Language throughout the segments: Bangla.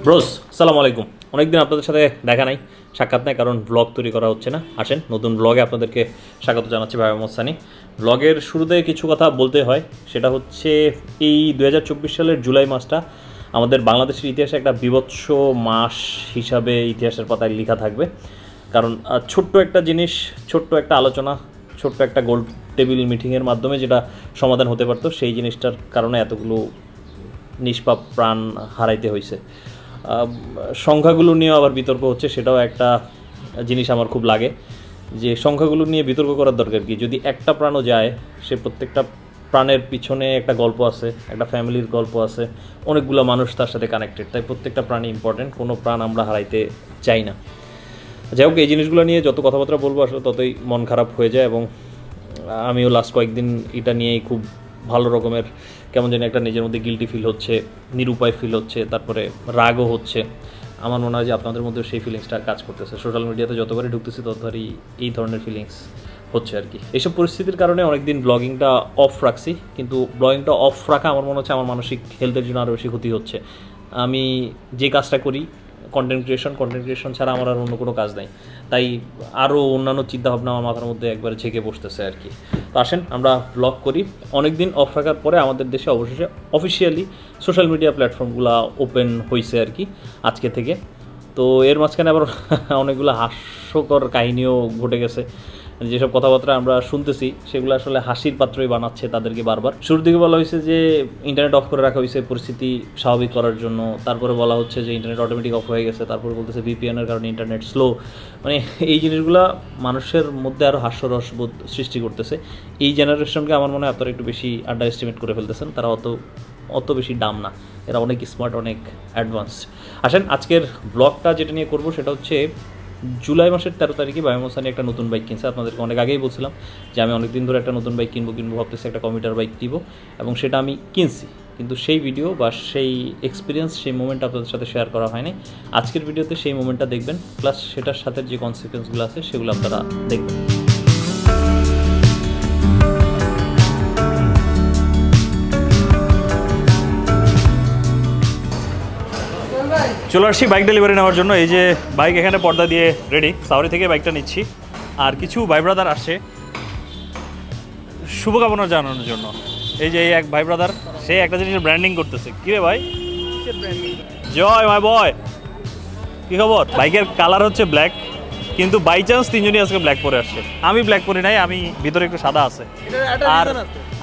ব্রোস আসসালামু আলাইকুম। অনেকদিন আপনাদের সাথে দেখা নাই, সাক্ষাৎ নাই, কারণ ব্লগ তৈরি করা হচ্ছে না। আসেন নতুন ব্লগে আপনাদেরকে স্বাগত জানাচ্ছি। ভাই মোহাম্মদ সানি। ব্লগের শুরুতে কিছু কথা বলতে হয়, সেটা হচ্ছে এই 2024 সালের জুলাই মাসটা আমাদের বাংলাদেশের ইতিহাসে একটা বীভৎস মাস হিসাবে ইতিহাসের পাতায় লেখা থাকবে। কারণ ছোট্ট একটা জিনিস, ছোট্ট একটা আলোচনা, ছোট্ট একটা গোল টেবিল মিটিংয়ের মাধ্যমে যেটা সমাধান হতে পারতো, সেই জিনিসটার কারণে এতগুলো নিষ্পাপ প্রাণ হারাইতে হয়েছে। সংখ্যাগুলো নিয়েও আবার বিতর্ক হচ্ছে, সেটাও একটা জিনিস আমার খুব লাগে যে সংখ্যাগুলো নিয়ে বিতর্ক করার দরকার কি? যদি একটা প্রাণও যায়, সে প্রত্যেকটা প্রাণের পিছনে একটা গল্প আছে, একটা ফ্যামিলির গল্প আছে, অনেকগুলো মানুষ তার সাথে কানেক্টেড। তাই প্রত্যেকটা প্রাণী ইম্পর্টেন্ট, কোনো প্রাণ আমরা হারাইতে চাই না। যাই হোক, এই জিনিসগুলো নিয়ে যত কথাবার্তা বলবো আসলে ততই মন খারাপ হয়ে যায়, এবং আমিও লাস্ট কয়েকদিন এটা নিয়েই খুব ভালো রকমের কেমন জানি একটা নিজের মধ্যে গিল্টি ফিল হচ্ছে, নিরুপায় ফিল হচ্ছে, তারপরে রাগও হচ্ছে। আমার মনে হয় যে আপনাদের মধ্যেও সেই ফিলিংসটা কাজ করতেছে। সোশ্যাল মিডিয়াতে যতবারই ঢুকতেছি ততবারই এই ধরনের ফিলিংস হচ্ছে আর কি। এইসব পরিস্থিতির কারণে অনেকদিন ব্লগিংটা অফ রাখছি, কিন্তু ব্লগিংটা অফ রাখা আমার মনে হচ্ছে আমার মানসিক হেলথের জন্য আরও বেশি ক্ষতি হচ্ছে। আমি যে কাজটা করি কন্টেন্ট ক্রিয়েশন ছাড়া আমার আর অন্য কোনো কাজ নাই, তাই আরও অন্যান্য চিন্তাভাবনা আমার মাথার মধ্যে একবারে ঝেঁকে বসতেছে আর কি। তো আসেন আমরা ব্লগ করি। অনেক দিন অফ রাখার পরে আমাদের দেশে অবশেষে অফিসিয়ালি সোশ্যাল মিডিয়া প্ল্যাটফর্মগুলো ওপেন হয়েছে আর কি আজকে থেকে। তো এর মাঝখানে আবার অনেকগুলো হাস্যকর কাহিনীও ঘটে গেছে। যেসব কথাবার্তা আমরা শুনতেছি সেগুলো আসলে হাসির পাত্রই বানাচ্ছে তাদেরকে বারবার। শুরুর দিকে বলা হয়েছে যে ইন্টারনেট অফ করে রাখা হয়েছে পরিস্থিতি স্বাভাবিক করার জন্য, তারপরে বলা হচ্ছে যে ইন্টারনেট অটোমেটিক অফ হয়ে গেছে, তারপরে বলতেছে ভিপিএনের কারণে ইন্টারনেট স্লো। মানে এই জিনিসগুলো মানুষের মধ্যে আরও হাস্যরসবোধ সৃষ্টি করতেছে। এই জেনারেশনকে আমার মনে হয় আপনারা একটু বেশি আন্ডার এস্টিমেট করে ফেলতেছেন। তারা অত বেশি ডাম না, এরা অনেক স্মার্ট, অনেক অ্যাডভান্সড। আসেন আজকের ব্লগটা যেটা নিয়ে করবো সেটা হচ্ছে জুলাই মাসের 13 তারিখে ভাই মোহাম্মদ সানি একটা নতুন বাইক কিনছে। আপনাদেরকে অনেক আগেই বলছিলাম যে আমি অনেক দিন ধরে একটা নতুন বাইক কিনবো ভাবতেছি, একটা কমিউটার বাইক কিনবো, এবং সেটা আমি কিনছি। কিন্তু সেই ভিডিও বা সেই এক্সপিরিয়েন্স, সেই মোমেন্ট আপনাদের সাথে শেয়ার করা হয়নি। আজকের ভিডিওতে সেই মোমেন্টটা দেখবেন, প্লাস সেটার সাথে যে কনসিকুয়েন্সগুলো আছে সেগুলো আপনারা দেখবেন। চলে আসছি বাইক ডেলিভারি নেওয়ার জন্য। এই যে বাইক এখানে পর্দা দিয়ে রেডি, সাউরি থেকে বাইকটা নিচ্ছি। আর কিছু ভাই ব্রাদার আসছে শুভকামনা জানানোর জন্য। এই যে এই এক ভাই ব্রাদার, সে একটা জিনিসের ব্র্যান্ডিং করতেছে। কী রে ভাই? জয় মাই বয়, কী খবর? বাইকের কালার হচ্ছে ব্ল্যাক, কিন্তু বাই চান্স তিনজনই আজকে ব্ল্যাক পরে আসছে। আমি ব্ল্যাক পরি নাই, আমি ভিতরে একটু সাদা আছে। আর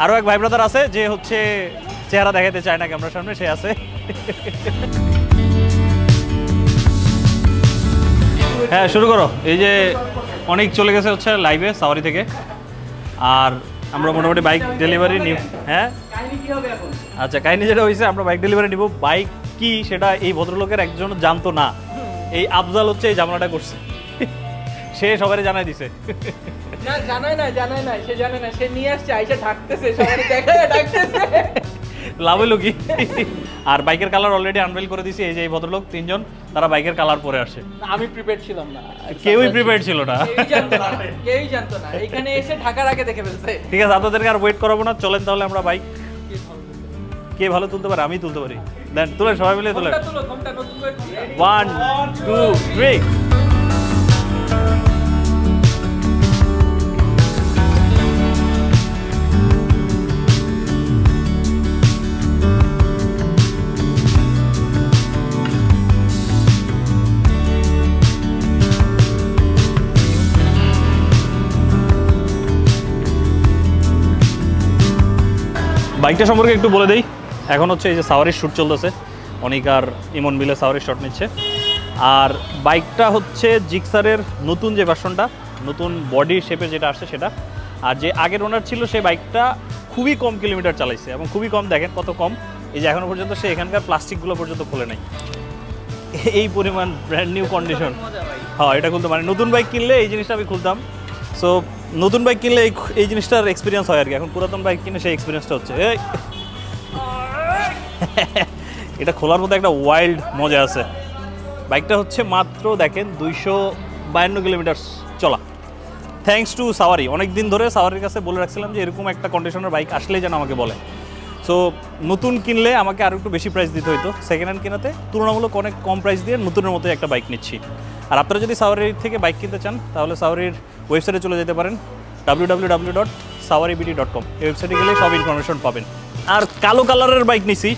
আরও এক ভাই ব্রাদার আছে যে হচ্ছে চেহারা দেখাতে চায় না ক্যামেরার সামনে, সে আছে। হ্যাঁ শুরু করো। এই যে অনেক চলে গেছে হচ্ছে লাইভে সাওয়ারি থেকে, আর আমরা মোটামুটি বাইক ডেলিভারি নিব। হ্যাঁ আচ্ছা, কাহিনী যেটা হয়েছে, আমরা বাইক ডেলিভারি নিব। বাইক কি সেটা এই ভদ্রলোকের একজন জানতো না। এই আফজাল হচ্ছে এই ঝামেলাটা করছে, সে সবাই জানাই দিছে। না জানায় না, সে জানে না, সে নিয়ে আসছে, আইসা ঢাকতেছে, সবাই দেখায় ডাকতেছে। লাভ হলো কি? আর বাইকের কালার অলরেডি আনভেল করে দিছি। এই যে এই ভদ্রলোক তিনজন, তারা বাইকের কালার পরে আসে। আমি প্রিপেয়ার ছিলাম না, কেউই প্রিপেয়ার ছিল না, কেউই জানতো না। এখানে এসে ঢাকার আগে দেখে ফেলছে। ঠিক আছে, আপনাদেরকে আর ওয়েট করাবো না, চলেন তাহলে আমরা বাইক। কে ভালো তুলতে পারে? আমি তুলতে পারি। দেন তুলেন, সবাই মিলে তুলেন। 1 2 3। বাইকটা সম্পর্কে একটু বলে দেই। এখন হচ্ছে এই যে সাওয়ারির শ্যুট চলতেছে, অনিক আর ইমন মিলে সাওয়ারির শট নিচ্ছে। আর বাইকটা হচ্ছে জিক্সারের নতুন যে ভার্সনটা, নতুন বডি শেপের যেটা আসছে সেটা। আর যে আগের ওনার ছিল সে বাইকটা খুবই কম কিলোমিটার চালাইছে, এবং খুবই কম, দেখেন কত কম। এই যে এখনও পর্যন্ত সে এখানকার প্লাস্টিকগুলো পর্যন্ত খোলে নাই, এই পরিমাণ ব্র্যান্ড নিউ কন্ডিশন। হ্যাঁ এটা খুলতে, মানে নতুন বাইক কিনলে এই জিনিসটা আমি খুলতাম। সো নতুন বাইক কিনলে এই জিনিসটার এক্সপিরিয়েন্স হয় আর কি। এখন পুরাতন বাইক কিনে সেই এক্সপিরিয়েন্সটা হচ্ছে। এটা খোলার মধ্যে একটা ওয়াইল্ড মজা আছে। বাইকটা হচ্ছে মাত্র দেখেন 252 কিলোমিটার চলা, থ্যাঙ্কস টু সাওয়ারি। অনেক দিন ধরে সাওয়ারির কাছে বলে রাখছিলাম যে এরকম একটা কন্ডিশনের বাইক আসলেই যেন আমাকে বলে। সো নতুন কিনলে আমাকে আরও একটু বেশি প্রাইস দিতে হতো, সেকেন্ড হ্যান্ড কেনাতে তুলনামূলক অনেক কম প্রাইস দিয়ে নতুনের মতো একটা বাইক নিচ্ছি। আর আপনারা যদি সাওয়ারির থেকে বাইক কিনতে চান তাহলে সাওয়ারির ওয়েবসাইটে চলে যেতে পারেন, www.sawaribd.com। এই ওয়েবসাইটে গেলে সব ইনফরমেশন পাবেন। আর কালো কালারের বাইক নিছি,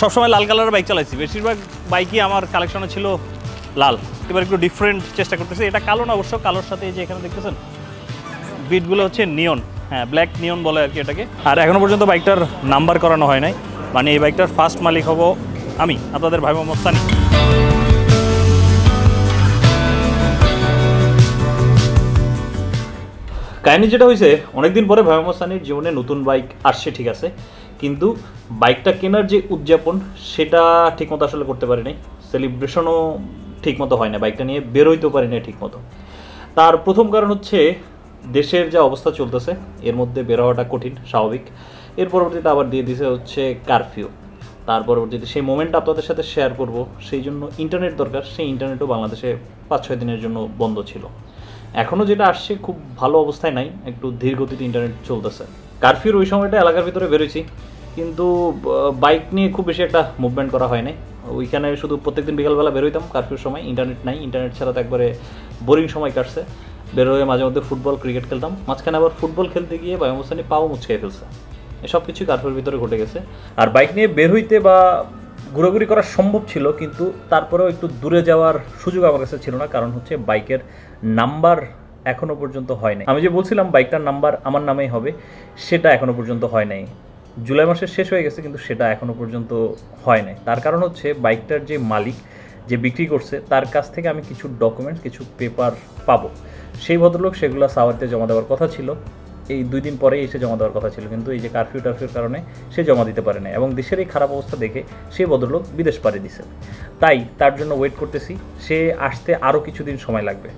সবসময় লাল কালারের বাইক চালাইছি, বেশিরভাগ বাইকই আমার কালেকশনে ছিল লাল। এবার একটু ডিফারেন্ট চেষ্টা করতেছি, এটা কালো না অবশ্য, কালোর সাথে যে এখানে দেখতেছেন বিটগুলো হচ্ছে নিয়ন, হ্যাঁ ব্ল্যাক নিয়ন বলে আর কি এটাকে। আর এখনও পর্যন্ত বাইকটার নাম্বার করানো হয় নাই, মানে এই বাইকটার ফার্স্ট মালিক হব আমি, আপনাদের ভাই মোহাম্মদ সানি। কাহিনী যেটা হয়েছে, অনেকদিন পরে ভাই মোহাম্মদ সানির জীবনে নতুন বাইক আসছে ঠিক আছে, কিন্তু বাইকটা কেনার যে উদযাপন সেটা ঠিকমতো আসলে করতে পারি নাই, সেলিব্রেশনও ঠিকমতো হয় না, বাইকটা নিয়ে বেরোইতেও পারি না ঠিকমতো। তার প্রথম কারণ হচ্ছে দেশের যা অবস্থা চলতেছে, এর মধ্যে বের হওয়াটা কঠিন স্বাভাবিক। এর পরবর্তীতে আবার দিয়ে দিছে হচ্ছে কারফিউ, তার পরবর্তীতে সেই মোমেন্টটা আপনাদের সাথে শেয়ার করব, সেই জন্য ইন্টারনেট দরকার, সেই ইন্টারনেটও বাংলাদেশে 5-6 দিনের জন্য বন্ধ ছিল। এখনও যেটা আসছে খুব ভালো অবস্থায় নাই, একটু ধীর গতিতে ইন্টারনেট চলতেছে। কারফিউর ওই সময়টা এলাকার ভিতরে বেরোইছি, কিন্তু বাইক নিয়ে খুব বেশি একটা মুভমেন্ট করা হয় নাই। ওইখানে শুধু প্রত্যেকদিন বিকালবেলা বেরোইতাম কারফিউর সময়, ইন্টারনেট নাই, ইন্টারনেট ছাড়া তো একবারে বোরিং সময় কাটছে। বের হয়ে মাঝে মধ্যে ফুটবল ক্রিকেট খেলতাম, মাঝখানে আবার ফুটবল খেলতে গিয়ে ভাই মোহাম্মদ সানি পাও মুচকে ফেলছে। এসব কিছুই কারফিউর ভিতরে ঘটে গেছে। আর বাইক নিয়ে বের হইতে বা ঘোরাঘুরি করা সম্ভব ছিল, কিন্তু তারপরেও একটু দূরে যাওয়ার সুযোগ আমার কাছে ছিল না, কারণ হচ্ছে বাইকের নাম্বার এখনও পর্যন্ত হয় নাই। আমি যে বলছিলাম বাইকটার নাম্বার আমার নামেই হবে, সেটা এখনও পর্যন্ত হয় নাই। জুলাই মাসের শেষ হয়ে গেছে, কিন্তু সেটা এখনও পর্যন্ত হয় নাই। তার কারণ হচ্ছে বাইকটার যে মালিক, যে বিক্রি করছে, তার কাছ থেকে আমি কিছু ডকুমেন্টস, কিছু পেপার পাবো। সেই ভদ্রলোক সেগুলো সাওয়ারিতে জমা দেওয়ার কথা ছিল, এই 2 দিন পরেই এসে জমা দেওয়ার কথা ছিল, কিন্তু এই যে কারফিউর কারণে সে জমা দিতে পারে না, এবং দেশের এই খারাপ অবস্থা দেখে সেই ভদ্রলোক বিদেশ পাড়ি দিছে। তাই তার জন্য ওয়েট করতেছি, সে আসতে আরও কিছুদিন সময় লাগবে।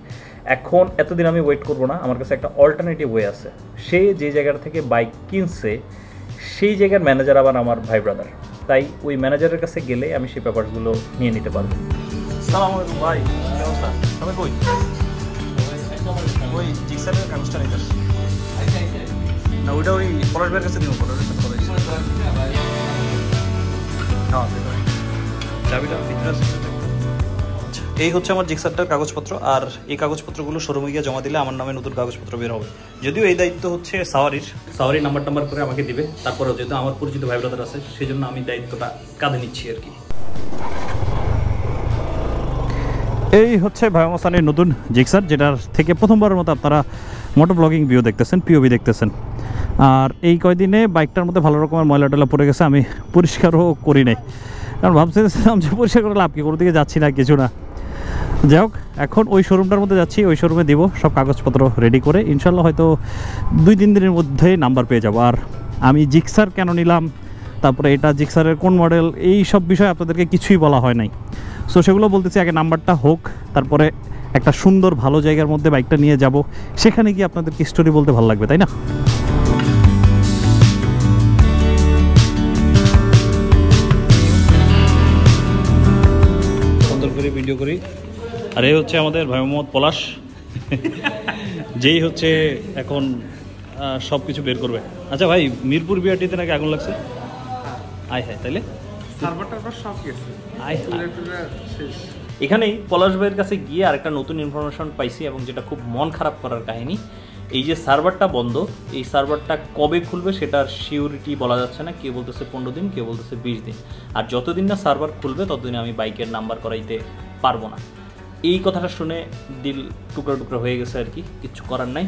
এখন এতদিন আমি ওয়েট করব না, আমার কাছে একটা অল্টারনেটিভ ওয়ে আছে। সে যে জায়গাটা থেকে বাইক কিনছে সেই জায়গার ম্যানেজার আবার আমার ভাই ব্রাদার, তাই ওই ম্যানেজারের কাছে গেলে আমি সেই পেপারসগুলো নিয়ে নিতে পারবো। সালাম আলাইকুম ভাই, কি অবস্থা? তবে কই ওই জিক্সারের কাগজটা নিতে না, ওইটা ওই পলাশ ভাইয়ের কাছে দিব, পলাশের সাথে কথা হয়েছে। চাবিটা ভিতরে আছে। এই হচ্ছে আমার জিক্সারটার কাগজপত্র, আর এই কাগজপত্রগুলো শোরুমে গিয়ে জমা দিলে আমার নামে নতুন কাগজপত্র বের হবে। যদিও এই দায়িত্ব হচ্ছে সাওয়ারির নাম্বার করে আমাকে দিবে, তারপরেও যেহেতু আমার পরিচিত ভাই ব্রাদার আছে, সেই জন্য আমি দায়িত্বটা কাঁধে নিচ্ছি আর কি। এই হচ্ছে ভাই মোহাম্মদ সানির নতুন জিক্সার, যেটার থেকে প্রথমবারের মতো আপনারা মোটো ব্লগিং ভিউ দেখতেছেন, পিওভি দেখতেছেন। আর এই কয়দিনে বাইকটার মধ্যে ভালো রকমের ময়লা টয়লা পড়ে গেছে, আমি পরিষ্কারও করি নাই, কারণ ভাবছিলাম যে পরিষ্কার করে লাভ কি, কোনো দিকে যাচ্ছি না, কিছু না। যাই হোক, এখন ওই শোরুমটার মধ্যে যাচ্ছি, ওই শোরুমে দিব সব কাগজপত্র রেডি করে, ইনশাল্লাহ হয়তো 2-3 দিনের মধ্যেই নাম্বার পেয়ে যাব। আর আমি জিক্সার কেন নিলাম, তারপরে এটা জিক্সারের কোন মডেল, এই সব বিষয়ে আপনাদেরকে কিছুই বলা হয় নাই। সো সেগুলো বলতেছি, আগে নাম্বারটা হোক, তারপরে একটা সুন্দর ভালো জায়গার মধ্যে বাইকটা নিয়ে যাব, সেখানে গিয়ে আপনাদেরকে স্টোরি বলতে ভালো লাগবে, তাই না? সুন্দর করে ভিডিও করি। আর এই হচ্ছে আমাদের ভাই মোহাম্মদ পলাশ, যেই হচ্ছে এখন সব কিছু বের করবে। আচ্ছা ভাই, মিরপুর বিআরটিতে নাকি আগুন লাগছে? আয় হ্যাঁ, তাইলে এখানেই পলাশ ভাইয়ের কাছে গিয়ে আরেকটা নতুন ইনফরমেশন পাইছি, এবং যেটা খুব মন খারাপ করার কাহিনী। এই যে সার্ভারটা বন্ধ, এই সার্ভারটা কবে খুলবে সেটার সিউরিটি বলা যাচ্ছে না, কেউ বলতেছে 15 দিন, কেউ বলতেছে 20 দিন। আর যতদিন না সার্ভার খুলবে ততদিন আমি বাইকের নাম্বার করাইতে পারবো না। এই কথাটা শুনে দিল টুকরা টুকরা হয়ে গেছে আর কি, কিচ্ছু করার নাই।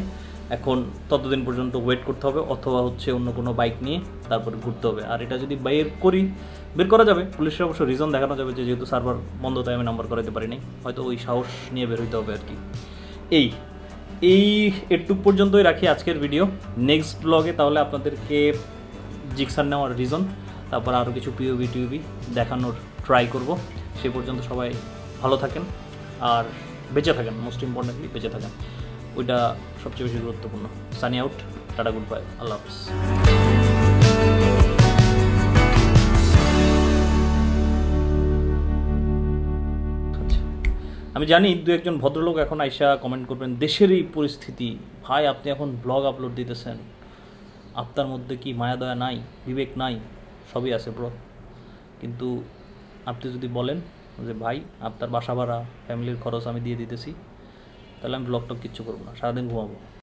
এখন ততদিন পর্যন্ত ওয়েট করতে হবে, অথবা হচ্ছে অন্য কোনো বাইক নিয়ে তারপরে ঘুরতে হবে। আর এটা যদি বের করা যাবে, পুলিশের অবশ্য রিজন দেখানো যাবে যে যেহেতু সার্ভার বন্ধ তাই আমি নাম্বার করাতে পারিনি, হয়তো ওই সাহস নিয়ে বের হইতে হবে আর কি। এই এটুক পর্যন্তই রাখি আজকের ভিডিও। নেক্সট ব্লগে তাহলে আপনাদেরকে জিক্সার নেওয়ার রিজন, তারপর আরও কিছু পিওভি দেখানোর ট্রাই করব। সে পর্যন্ত সবাই ভালো থাকেন আর বেঁচে থাকেন, মোস্ট ইম্পর্টেন্টলি বেঁচে থাকেন, ওইটা সবচেয়ে বেশি গুরুত্বপূর্ণ। Signing out, tata, good bye, আল্লাহ হাফিজ। আমি জানি 2-1 ভদ্রলোক এখন আইসা কমেন্ট করবেন, দেশের এই পরিস্থিতি, ভাই আপনি এখন ব্লগ আপলোড দিতেছেন, আপনার মধ্যে কি মায়া দয়া নাই, বিবেক নাই? সবই আছে ব্রো, কিন্তু আপনি যদি বলেন যে ভাই আপনার বাসা ভাড়া ফ্যামিলির খরচ আমি দিয়ে দিতেছি, তাহলে আমি ব্লগ টক কিচ্ছু করবো না, সারাদিন ঘুমাবো।